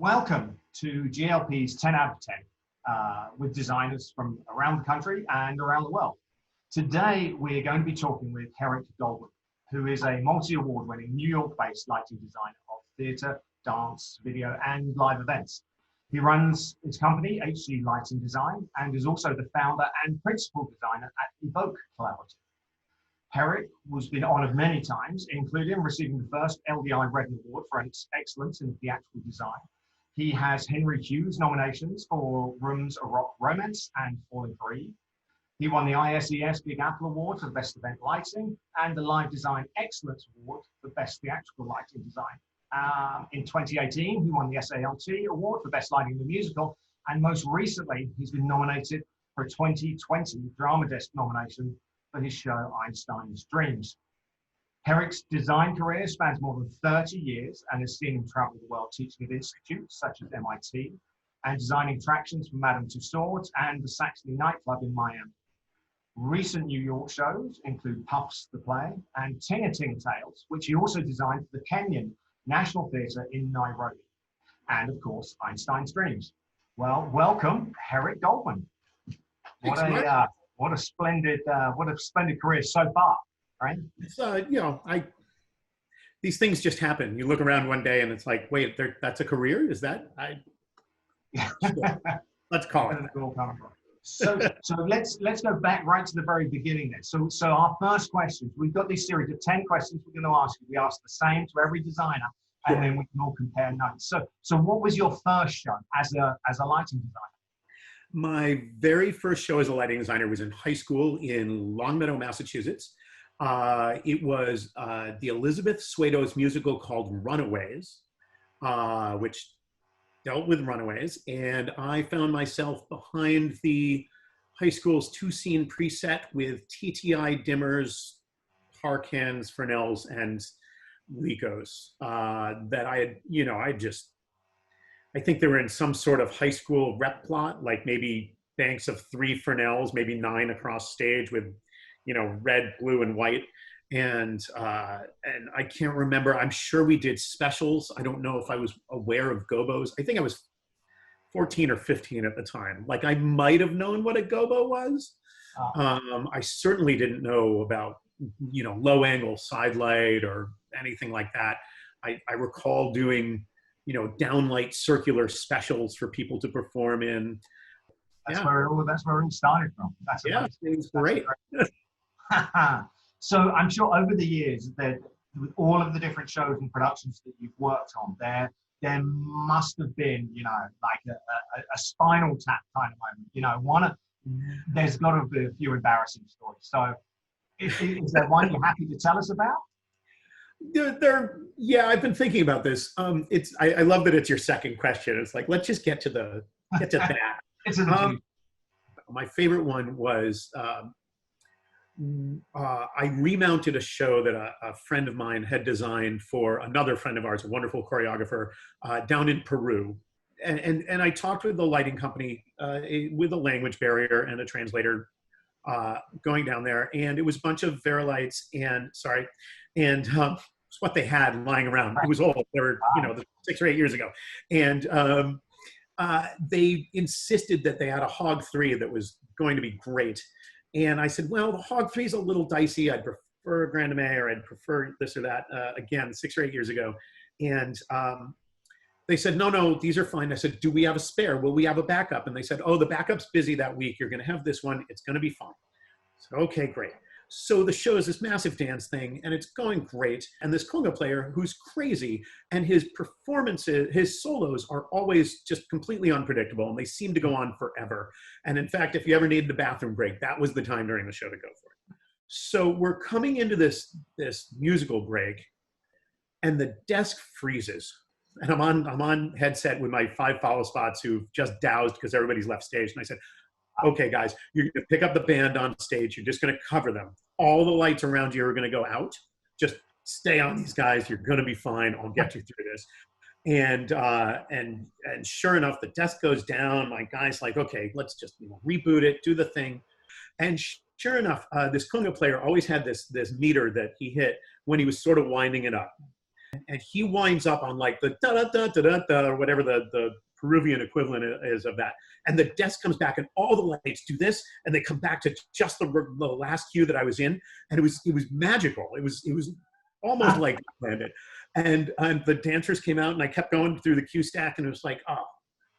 Welcome to GLP's 10 out of 10 with designers from around the country and around the world. Today, we're going to be talking with Herrick Goldman, who is a multi-award winning New York-based lighting designer of theater, dance, video, and live events. He runs his company, HG Lighting Design, and is also the founder and principal designer at Evoke Collaborative. Herrick has been honored many times, including receiving the first LDI Redden Award for excellence in theatrical design. He has Henry Hughes nominations for Rooms, A Rock Romance and Falling for Eve. He won the ISES Big Apple Award for Best Event Lighting and the Live Design Excellence Award for Best Theatrical Lighting Design. In 2018, he won the SALT Award for Best Lighting in the Musical, and most recently, he's been nominated for a 2020 Drama Desk nomination for his show Einstein's Dreams. Herrick's design career spans more than 30 years and has seen him travel the world teaching at institutes such as MIT and designing attractions for Madame Tussauds and the Saxony nightclub in Miami. Recent New York shows include Puffs the Play and Tinga Tinga Tales, which he also designed for the Kenyan National Theatre in Nairobi, and of course, Einstein's Dreams. Well, welcome, Herrick Goldman. What a splendid career so far, right? It's these things just happen. You look around one day and it's like, wait, that's a career? Is that? Sure. Let's call it. So let's go back right to the very beginning then. So our first questions, we've got this series of 10 questions we're going to ask you. We ask the same to every designer, and then we can all compare notes. So what was your first show as a lighting designer? My very first show as a lighting designer was in high school in Longmeadow, Massachusetts. It was the Elizabeth Swado's musical called Runaways, which dealt with runaways, and I found myself behind the high school's 2-scene preset with TTI dimmers, Harkins, Fresnels, and Licos that I had, I think they were in some sort of high school rep plot, like maybe banks of 3 Fresnels, maybe 9 across stage with, red, blue, and white. And I can't remember. I'm sure we did specials. I don't know if I was aware of gobos. I think I was 14 or 15 at the time. Like, I might have known what a gobo was. I certainly didn't know about, low angle side light or anything like that. I recall doing, downlight circular specials for people to perform in. That's where it all started from. It was great. So I'm sure over the years that with all of the different shows and productions that you've worked on, there must have been, like a Spinal Tap kind of moment. There's got to be a few embarrassing stories. So is there one you're happy to tell us about? I've been thinking about this. I love that it's your second question. It's like, let's just get to that. My favorite one was I remounted a show that a friend of mine had designed for another friend of ours, a wonderful choreographer, down in Peru. And I talked with the lighting company with a language barrier and a translator going down there. And it was a bunch of Verilights and it's what they had lying around. It was old. They were, 6 or 8 years ago. And they insisted that they had a Hog 3 that was going to be great. And I said, well, the Hog 3 is a little dicey. I'd prefer a Grand May, or I'd prefer this or that, again, 6 or 8 years ago. And they said, no, these are fine. I said, do we have a spare? Will we have a backup? And they said, oh, the backup's busy that week. You're going to have this one. It's going to be fine. I said, okay, great. So the show is this massive dance thing, and it's going great. And this conga player who's crazy, and his performances, his solos are always just completely unpredictable, and they seem to go on forever. And in fact, if you ever needed a bathroom break, that was the time during the show to go for it. So we're coming into this musical break, and the desk freezes. And I'm on headset with my 5 follow spots who've just doused because everybody's left stage. And I said, okay, guys, you're going to pick up the band on stage. You're just going to cover them. All the lights around you are going to go out. Just stay on these guys. You're going to be fine. I'll get you through this. And sure enough, the desk goes down. My guy's like, okay, let's just reboot it, do the thing. And sure enough, this conga player always had this meter that he hit when he was sort of winding it up. And he winds up on like the da-da-da-da-da-da, or whatever the Peruvian equivalent is of that. And the desk comes back and all the lights do this, and they come back to just the last cue that I was in. And it was magical. It was almost like landed. And the dancers came out, and I kept going through the cue stack, and it was like, oh,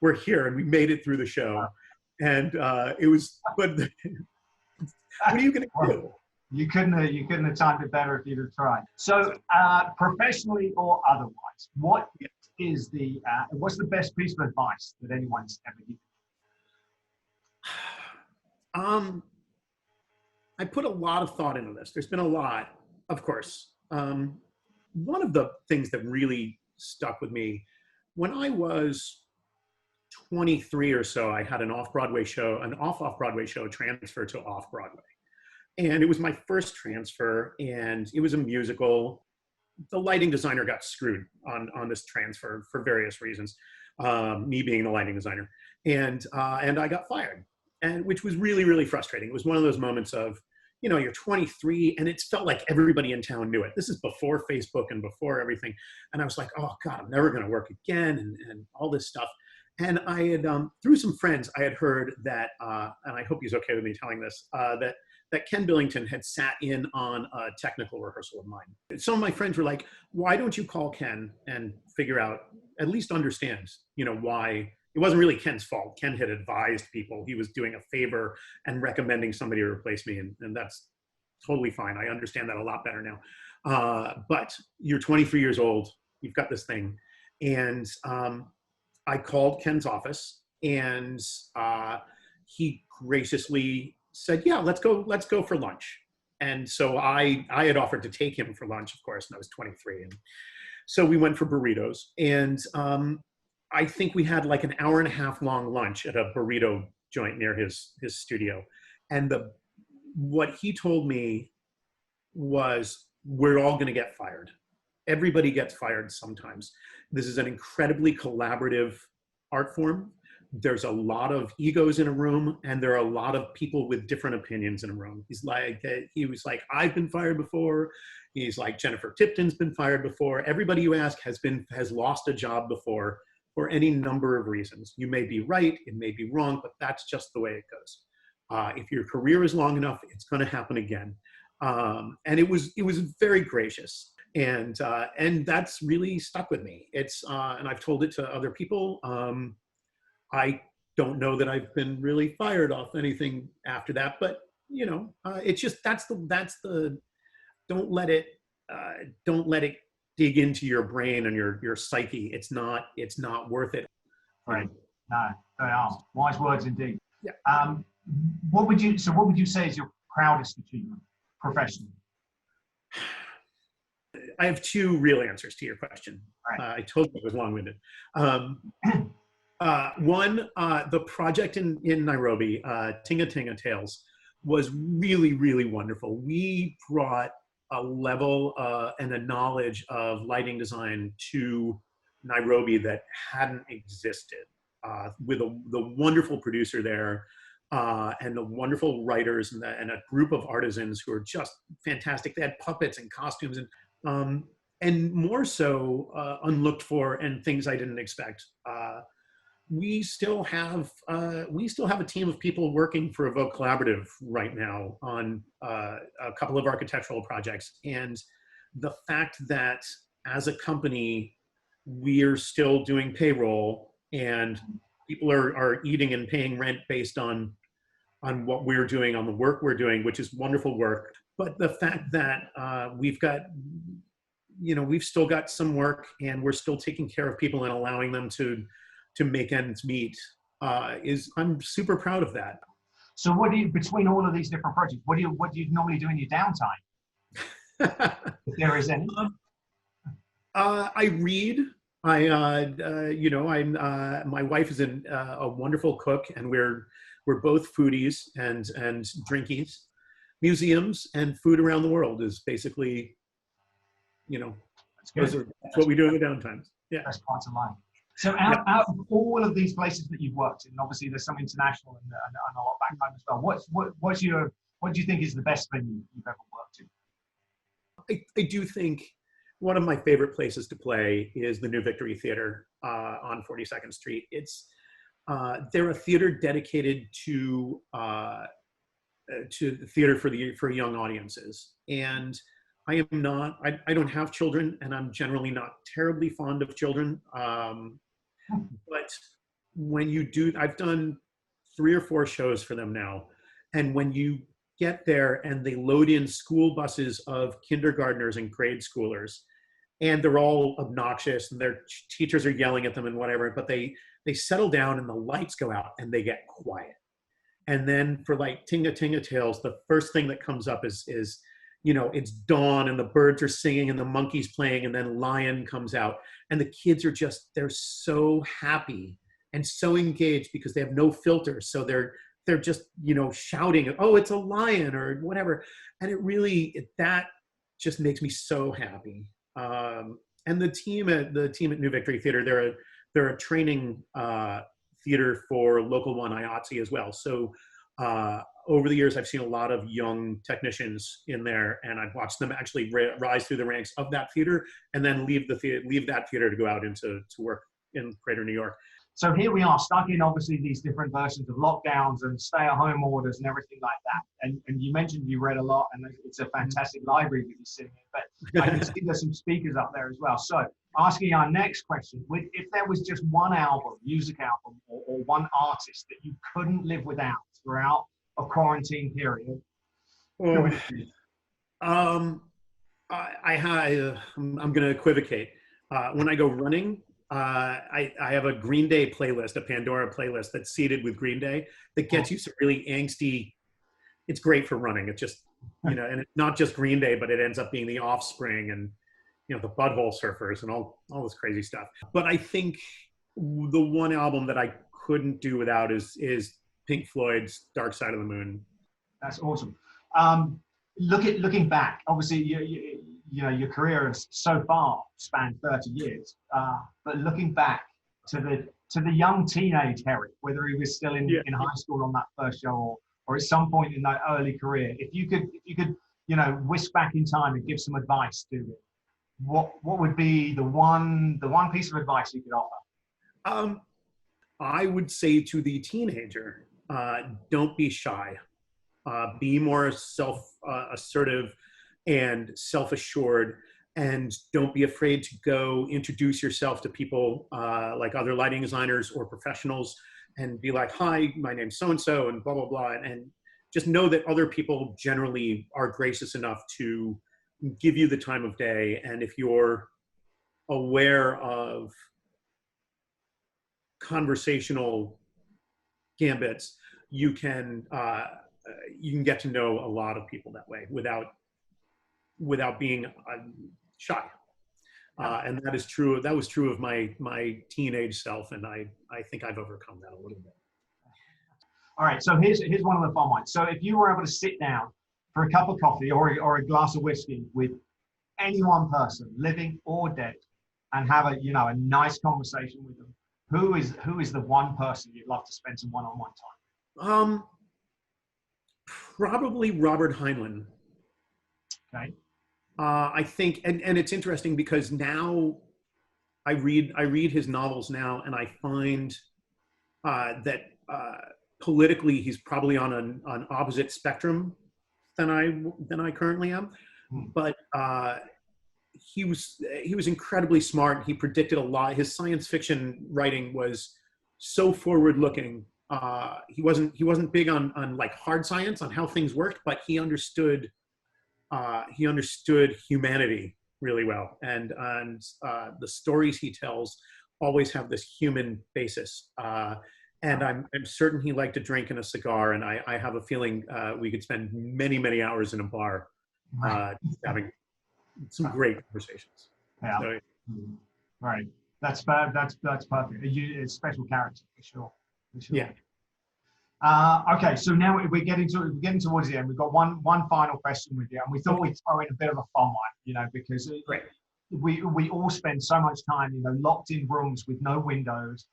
we're here, and we made it through the show. And it was, but what are you going to do? You couldn't have timed it better if you'd have tried. So, professionally or otherwise, what's the best piece of advice that anyone's ever given? I put a lot of thought into this. There's been a lot, of course. One of the things that really stuck with me, when I was 23 or so, I had an off-Broadway show, an off-Broadway show transfer to off-Broadway. And it was my first transfer, and it was a musical. The lighting designer got screwed on this transfer for various reasons, me being the lighting designer. And I got fired, and which was really, really frustrating. It was one of those moments of, you know, you're 23, and it felt like everybody in town knew it. This is before Facebook and before everything. And I was like, oh God, I'm never going to work again, and all this stuff. And I had, through some friends, I had heard that, and I hope he's okay with me telling this, that Ken Billington had sat in on a technical rehearsal of mine. Some of my friends were like, why don't you call Ken and figure out, at least understand, you know, why. It wasn't really Ken's fault. Ken had advised people he was doing a favor and recommending somebody to replace me, and that's totally fine. I understand that a lot better now. But you're 23 years old, you've got this thing. And I called Ken's office, and he graciously said, yeah, let's go for lunch. And so I had offered to take him for lunch, of course, and I was 23. And so we went for burritos, and I think we had like an hour and a half long lunch at a burrito joint near his studio. And what he told me was, we're all going to get fired. Everybody gets fired sometimes. This is an incredibly collaborative art form. There's a lot of egos in a room, and there are a lot of people with different opinions in a room. He was like, I've been fired before. He's like, Jennifer Tipton's been fired before. Everybody you ask has lost a job before for any number of reasons. You may be right, it may be wrong, but that's just the way it goes. If your career is long enough, it's going to happen again. And it was very gracious. And that's really stuck with me. And I've told it to other people. I don't know that I've been really fired off anything after that, but you know, it's just, that's the, don't let it dig into your brain and your psyche. It's not worth it. Right. No, they are wise words indeed. Yeah. What would you say is your proudest achievement professionally? I have two real answers to your question. Right. I told you it was long-winded. One, the project in Nairobi, Tinga Tinga Tales, was really, really wonderful. We brought a level and a knowledge of lighting design to Nairobi that hadn't existed, with the wonderful producer there, and the wonderful writers and a group of artisans who are just fantastic. They had puppets and costumes, and more so unlooked for and things I didn't expect. We still have a team of people working for Evoke Collaborative right now on a couple of architectural projects, and the fact that as a company we're still doing payroll and people are eating and paying rent based on what we're doing, on the work we're doing, which is wonderful work. But the fact that we've still got some work, and we're still taking care of people and allowing them to make ends meet, I'm super proud of that. So what do you, between all of these different projects, what do you normally do in your downtime? If there is any. I read. My wife is a wonderful cook, and we're both foodies and drinkies. Museums and food around the world is basically, that's what we do in the downtimes. Yeah. Best parts of life. So out of all of these places that you've worked in, obviously there's some international and a lot back home as well. What do you think is the best venue you've ever worked in? I do think one of my favorite places to play is the New Victory Theater on 42nd Street. They're a theater dedicated to the theater for young audiences. And I don't have children, and I'm generally not terribly fond of children. But when you do, I've done 3 or 4 shows for them now. And when you get there and they load in school buses of kindergartners and grade schoolers, and they're all obnoxious and their teachers are yelling at them and whatever, but they settle down and the lights go out and they get quiet. And then for like Tinga Tinga Tales, the first thing that comes up is it's dawn and the birds are singing and the monkey's playing, and then Lion comes out, and the kids are they're so happy and so engaged because they have no filter. So they're just, shouting, "Oh, it's a lion," or whatever. And that just makes me so happy. And the team at New Victory Theater, they're a training theater for Local 1 IATSE as well. So over the years, I've seen a lot of young technicians in there, and I've watched them actually rise through the ranks of that theater and then leave that theater to go out to work in Greater New York. So here we are, stuck in obviously these different versions of lockdowns and stay-at-home orders and everything like that. And you mentioned you read a lot, and it's a fantastic library that you're sitting in, but I can see there's some speakers up there as well. So asking our next question, if there was just one music album, or one artist that you couldn't live without throughout a quarantine period, who would it be? I'm going to equivocate. When I go running, I have a Green Day playlist, a Pandora playlist that's seeded with Green Day that gets you some really angsty. It's great for running. It's just, and it's not just Green Day, but it ends up being the Offspring and, the Butthole Surfers and all this crazy stuff. But I think the one album that I couldn't do without is Pink Floyd's Dark Side of the Moon. That's awesome. Looking back, obviously, your career has so far spanned 30 years, but looking back to the young teenage Herrick, whether he was still in high school on that first show or at some point in that early career, if you could whisk back in time and give some advice to him, what would be the one piece of advice you could offer? I would say to the teenager, don't be shy. Be more assertive and self-assured, and don't be afraid to go introduce yourself to people like other lighting designers or professionals and be like, "Hi, my name's so-and-so," and blah, blah, blah. And just know that other people generally are gracious enough to give you the time of day. And if you're aware of conversational gambits, you can get to know a lot of people that way without being shy. And that is true. That was true of my teenage self, and I think I've overcome that a little bit. All right, so here's one of the fun ones. So if you were able to sit down for a cup of coffee or a glass of whiskey with any one person, living or dead, and have a nice conversation with them, who is the one person you'd love to spend some one-on-one time? Probably Robert Heinlein. Okay. I think, and it's interesting because now I read his novels now, and I find that politically he's probably on an opposite spectrum than I currently am. But he was incredibly smart. He predicted a lot. His science fiction writing was so forward looking. He wasn't big on like hard science, on how things worked, but he understood humanity really well, and the stories he tells always have this human basis. And I'm certain he liked to drink and a cigar, and I have a feeling we could spend many hours in a bar having some great conversations. Yeah. So, right. That's perfect. It's a special character for sure. Yeah. Okay, so now we're getting towards the end. We've got one final question with you, and we thought we'd throw in a bit of a fun one, because we all spend so much time, locked in rooms with no windows,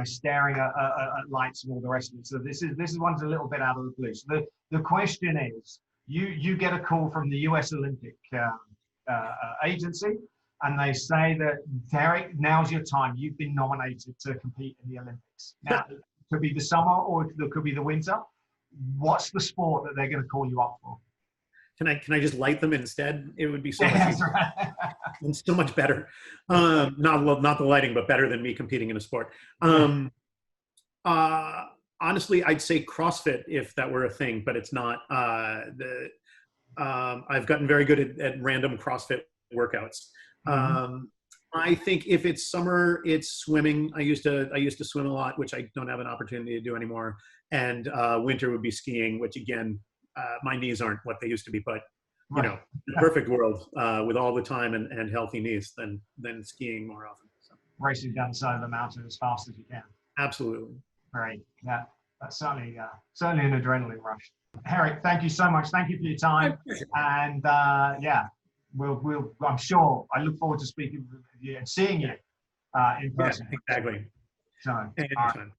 staring at lights and all the rest of it. So this is one's a little bit out of the blue. So the question is, you get a call from the U.S. Olympic agency, And they say that, Herrick, now's your time. You've been nominated to compete in the Olympics. Now, it could be the summer or it could be the winter. What's the sport that they're going to call you up for? Can I just light them instead? It would be so much That's easier right. and so much better. Not the lighting, but better than me competing in a sport. Honestly, I'd say CrossFit if that were a thing, but it's not. I've gotten very good at random CrossFit workouts. I think if it's summer, it's swimming. I used to swim a lot, which I don't have an opportunity to do anymore. And winter would be skiing, which again, my knees aren't what they used to be. But you know, the perfect world with all the time and healthy knees, then skiing more often. So. Racing down the side of the mountain as fast as you can. Absolutely. Great. Yeah, that's certainly an adrenaline rush. Herrick, thank you so much. Thank you for your time. And yeah, I'm sure I look forward to speaking with you and seeing you in person. Yeah, exactly. So, Anytime.